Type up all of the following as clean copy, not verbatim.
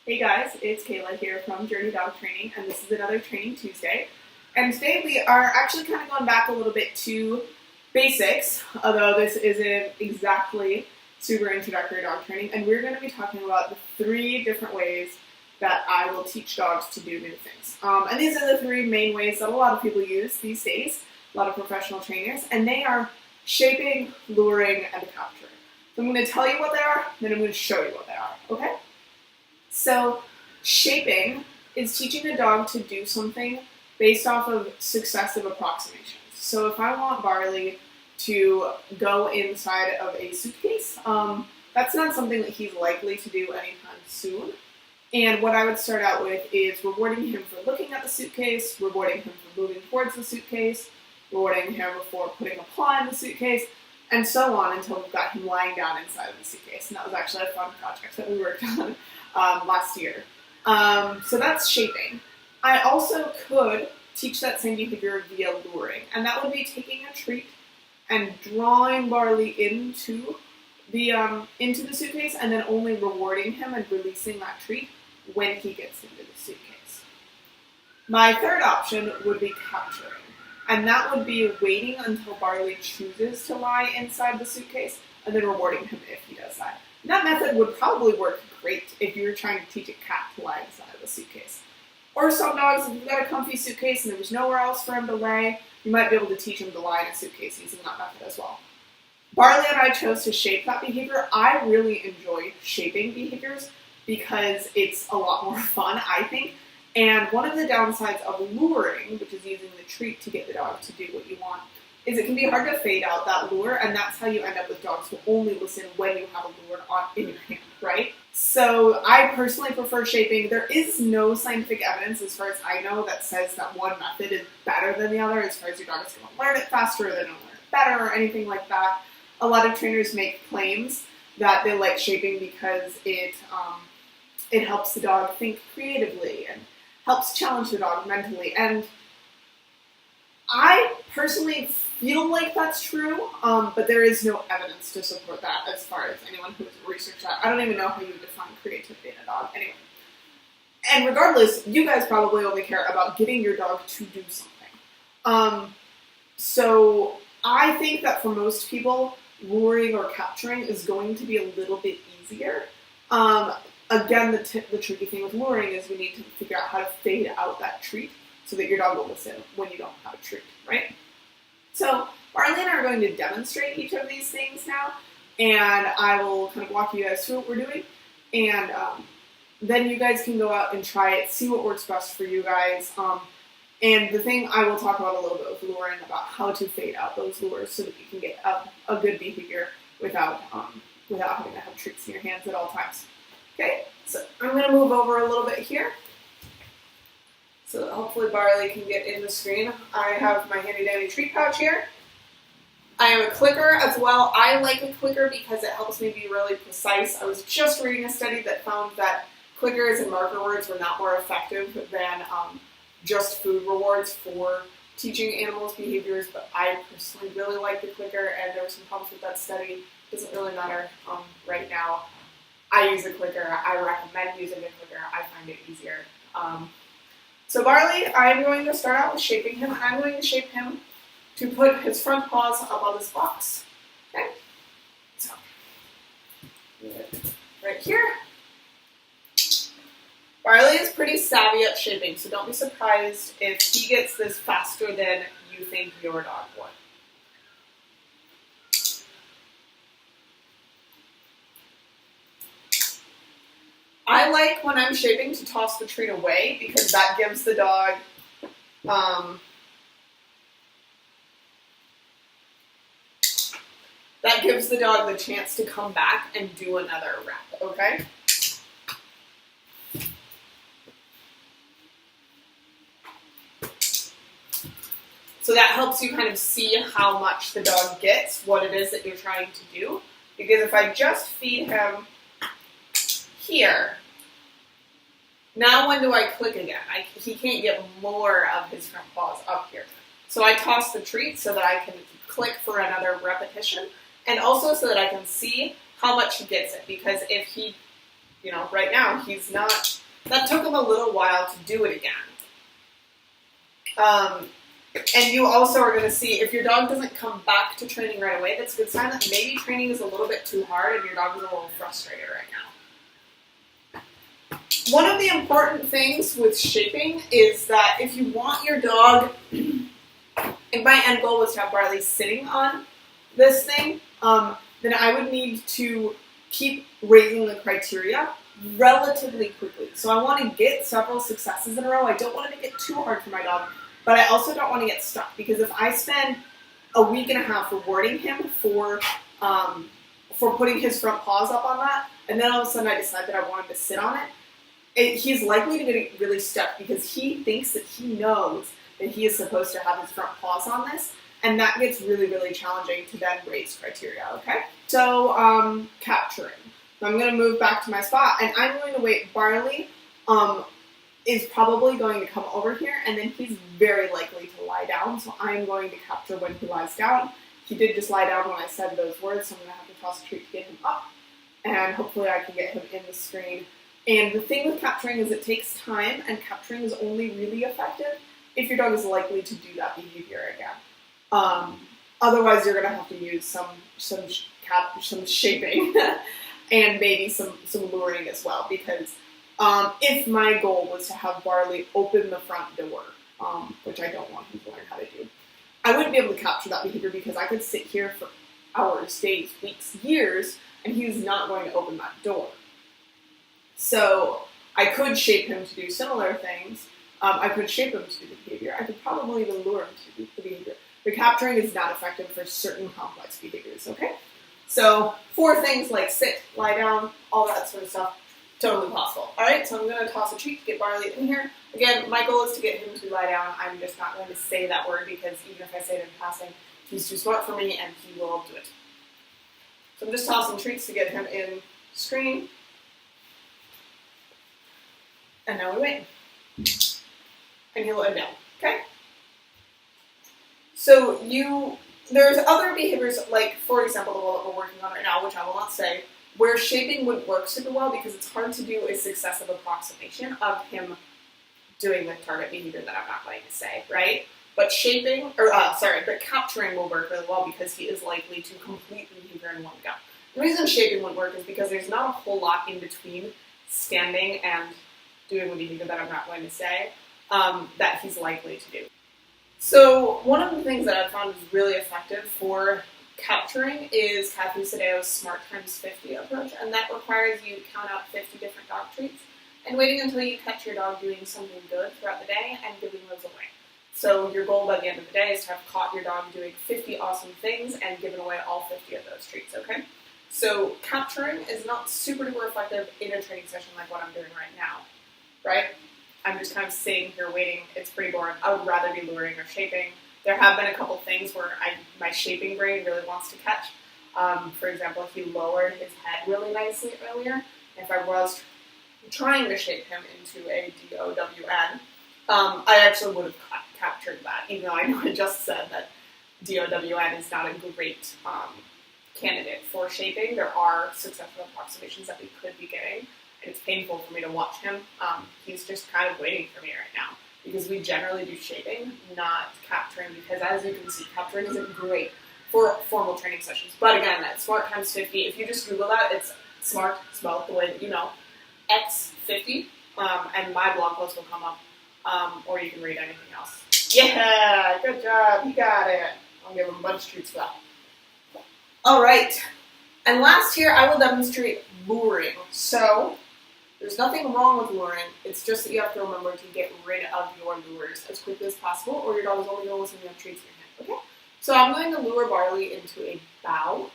Hey guys, it's Kayla here from Journey Dog Training, and this is another Training Tuesday. And today we are actually kind of going back a little bit to basics, although this isn't exactly super introductory dog training, and we're going to be talking about the 3 different ways that I will teach dogs to do new things. And these are the 3 main ways that a lot of people use these days, a lot of professional trainers, and they are shaping, luring, and capturing. So I'm going to tell you what they are, then I'm going to show you what they are, okay? So shaping is teaching a dog to do something based off of successive approximations. So if I want Barley to go inside of a suitcase, that's not something that he's likely to do anytime soon. And what I would start out with is rewarding him for looking at the suitcase, rewarding him for moving towards the suitcase, rewarding him for putting a paw in the suitcase, and so on until we've got him lying down inside of the suitcase. And that was actually a fun project that we worked on last year. So that's shaping. I also could teach that same behavior via luring, and that would be taking a treat and drawing Barley into the suitcase, and then only rewarding him and releasing that treat when he gets into the suitcase. My third option would be capturing, and that would be waiting until Barley chooses to lie inside the suitcase and then rewarding him if he does that. And that method would probably work great if you're trying to teach a cat to lie inside of a suitcase. Or some dogs, if you've got a comfy suitcase and there's nowhere else for him to lay, you might be able to teach him to lie in a suitcase using that method as well. Barley and I chose to shape that behavior. I really enjoy shaping behaviors because it's a lot more fun, I think. And one of the downsides of luring, which is using the treat to get the dog to do what you want, is it can be hard to fade out that lure, and that's how you end up with dogs who only listen when you have a lure in your hand, right? So I personally prefer shaping. There is no scientific evidence, as far as I know, that says that one method is better than the other, as far as your dog is going to learn it faster, they're going to learn it better, or anything like that. A lot of trainers make claims that they like shaping because it helps the dog think creatively and helps challenge the dog mentally. And I personally feel like that's true, but there is no evidence to support that as far as anyone who's researched that. I don't even know how you define creativity in a dog. Anyway. And regardless, you guys probably only care about getting your dog to do something. So I think that for most people, luring or capturing is going to be a little bit easier. Again, the tricky thing with luring is we need to figure out how to fade out that treat so that your dog will listen when you don't have a treat, right? So Barley and I are going to demonstrate each of these things now, and I will kind of walk you guys through what we're doing, and then you guys can go out and try it, see what works best for you guys. And the thing I will talk about a little bit with luring, about how to fade out those lures so that you can get a good behavior without having to have treats in your hands at all times. Okay, so I'm going to move over a little bit here, so that hopefully Barley can get in the screen. I have my handy dandy treat pouch here. I have a clicker as well. I like a clicker because it helps me be really precise. I was just reading a study that found that clickers and marker words were not more effective than just food rewards for teaching animals behaviors, but I personally really like the clicker, and there were some problems with that study. It doesn't really matter right now. I use a clicker. I recommend using a clicker. I find it easier. So Barley, I'm going to start out with shaping him, and I'm going to shape him to put his front paws up on this box. Okay? So, right here. Barley is pretty savvy at shaping, so don't be surprised if he gets this faster than you think your dog would. I like, when I'm shaping, to toss the treat away because that gives the dog the chance to come back and do another rep, okay? So that helps you kind of see how much the dog gets, what it is that you're trying to do. Because if I just feed him here, now when do I click again? He can't get more of his front paws up here. So I toss the treat so that I can click for another repetition, and also so that I can see how much he gets it. Because if he you know, right now he's not, that took him a little while to do it again. And you also are going to see, if your dog doesn't come back to training right away, that's a good sign that maybe training is a little bit too hard and your dog is a little frustrated right now. One of the important things with shaping is that if you want your dog, if my end goal was to have Barley sitting on this thing, then I would need to keep raising the criteria relatively quickly. So I want to get several successes in a row. I don't want it to get too hard for my dog, but I also don't want to get stuck, because if I spend a week and a half rewarding him for putting his front paws up on that, and then all of a sudden I decide that I want him to sit on it, he's likely to get really stuck because he thinks that he knows that he is supposed to have his front paws on this, and that gets really, really challenging to then raise criteria, okay? So, capturing. So I'm going to move back to my spot, and I'm going to wait. Barley is probably going to come over here, and then he's very likely to lie down, so I'm going to capture when he lies down. He did just lie down when I said those words, so I'm going to have to toss a treat to get him up, and hopefully I can get him in the screen. And the thing with capturing is it takes time, and capturing is only really effective if your dog is likely to do that behavior again. Otherwise, you're going to have to use some shaping and maybe some luring as well, because if my goal was to have Barley open the front door, which I don't want him to learn how to do, I wouldn't be able to capture that behavior because I could sit here for hours, days, weeks, years, and he's not going to open that door. So I could shape him to do similar things. I could shape him to do the behavior. I could probably even lure him to do the behavior. But capturing is not effective for certain complex behaviors, okay? So for things like sit, lie down, all that sort of stuff, totally possible. All right, so I'm going to toss a treat to get Barley in here. Again, my goal is to get him to lie down. I'm just not going to say that word because even if I say it in passing, he's too smart for me and he will do it. So I'm just tossing treats to get him in screen. And now we wait. And he'll end down, okay? So there's other behaviors, like, for example, the one that we're working on right now, which I will not say, where shaping would work super well because it's hard to do a successive approximation of him doing the target behavior that I'm not going to say, right? But but capturing will work really well because he is likely to complete the behavior in one go. The reason shaping would work is because there's not a whole lot in between standing and doing the behavior that I'm not going to say that he's likely to do. So one of the things that I've found is really effective for capturing is Kathy Sadeo's Smart times 50 approach, and that requires you to count out 50 different dog treats and waiting until you catch your dog doing something good throughout the day and giving those away. So your goal by the end of the day is to have caught your dog doing 50 awesome things and given away all 50 of those treats, okay? So capturing is not super duper effective in a training session like what I'm doing right now, right? I'm just kind of sitting here waiting. It's pretty boring. I would rather be luring or shaping. There have been a couple things where my shaping brain really wants to catch. For example, he lowered his head really nicely earlier. If I was trying to shape him into a DOWN, I actually would have captured that, even though I know I just said that DOWN is not a great candidate for shaping. There are successful approximations that we could be getting. It's painful for me to watch him. He's just kind of waiting for me right now because we generally do shaping, not capturing, because as you can see, capturing isn't great for formal training sessions. But again, that Smart times 50, if you just Google that, it's SMART, spelled the way that you know, X50, and my blog post will come up, or you can read anything else. Yeah, good job, you got it. I'll give him a bunch of treats for that. All right, and last here, I will demonstrate luring. So, there's nothing wrong with luring, it's just that you have to remember to get rid of your lures as quickly as possible, or your dog is only going to listen to you have treats in your hand, okay? So I'm going to lure Barley into a bow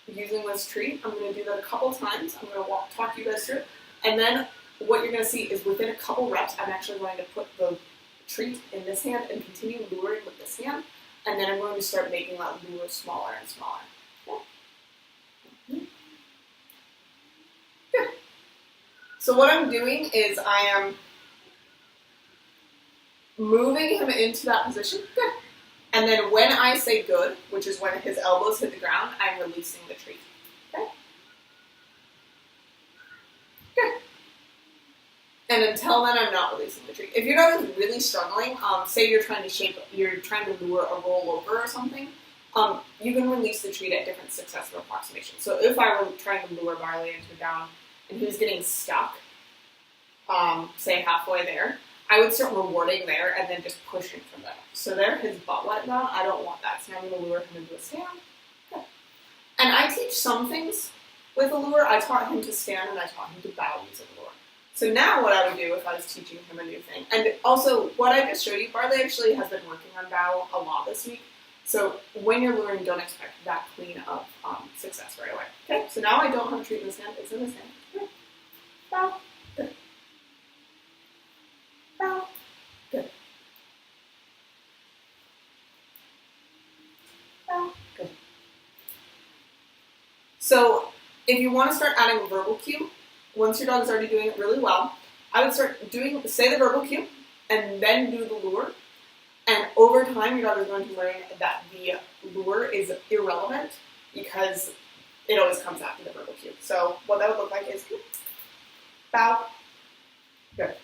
using this treat. I'm going to do that a couple times. I'm going to talk you guys through it, and then what you're going to see is within a couple reps, I'm actually going to put the treat in this hand and continue luring with this hand, and then I'm going to start making that lure smaller and smaller. Okay? Good. So what I'm doing is I am moving him into that position. Good. And then when I say good, which is when his elbows hit the ground, I'm releasing the treat. Okay? And until then, I'm not releasing the treat. If your dog is really struggling, say you're trying to lure a rollover or something, you can release the treat at different successive approximations. So if I were trying to lure Barley into a down and he was getting stuck, say halfway there, I would start rewarding there and then just pushing from there. So there, his butt went down. I don't want that. So now I'm going to lure him into a stand. Good. And I teach some things with a lure. I taught him to stand and I taught him to bow using a lure. So now what I would do if I was teaching him a new thing, and also what I just showed you, Barley actually has been working on bow a lot this week. So when you're luring, don't expect that clean of success right away. Okay, so now I don't have a treat in this hand. It's in this hand. Good. Bow. Good. Bow. Good. Bow. Good. So if you want to start adding a verbal cue, once your dog is already doing it really well, I would start say the verbal cue, and then do the lure. And over time, your dog is going to learn that the lure is irrelevant because it always comes after the verbal cue. So what that would look like is bow, good.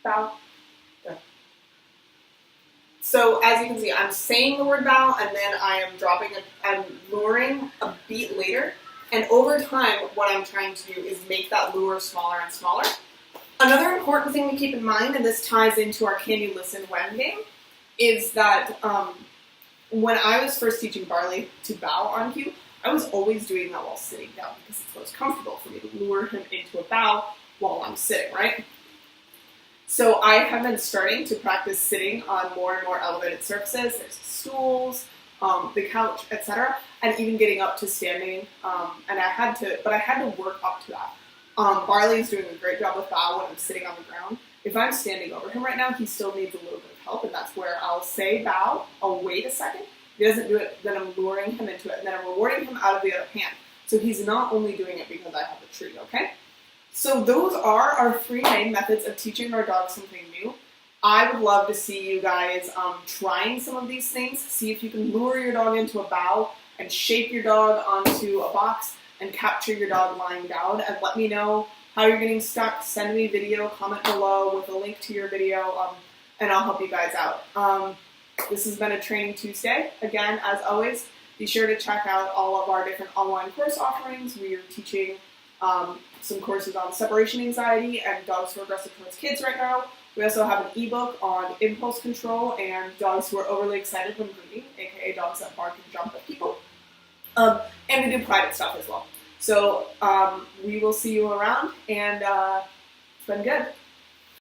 Bow, good. So as you can see, I'm saying the word bow, and then I'm luring a beat later. And over time, what I'm trying to do is make that lure smaller and smaller. Another important thing to keep in mind, and this ties into our Can You Listen When game, is that when I was first teaching Barley to bow on cue, I was always doing that while sitting down because it's most comfortable for me to lure him into a bow while I'm sitting, right? So I have been starting to practice sitting on more and more elevated surfaces. There's stools, the couch, etc., and even getting up to standing. And I had to work up to that. Barley is doing a great job with bow when I'm sitting on the ground. If I'm standing over him right now, he still needs a little bit of help, and that's where I'll say bow, I'll wait a second. If he doesn't do it, then I'm luring him into it, and then I'm rewarding him out of the other hand. So he's not only doing it because I have the treat, okay? So those are our 3 main methods of teaching our dog something new. I would love to see you guys trying some of these things. See if you can lure your dog into a bow and shape your dog onto a box and capture your dog lying down, and let me know how you're getting stuck. Send me a video, comment below with a link to your video, and I'll help you guys out. This has been a Training Tuesday. Again, as always, be sure to check out all of our different online course offerings. We are teaching some courses on separation anxiety and dogs who are aggressive towards kids right now. We also have an ebook on impulse control and dogs who are overly excited when breeding, aka dogs that bark and jump at people. And we do private stuff as well. So we will see you around, and it's been good.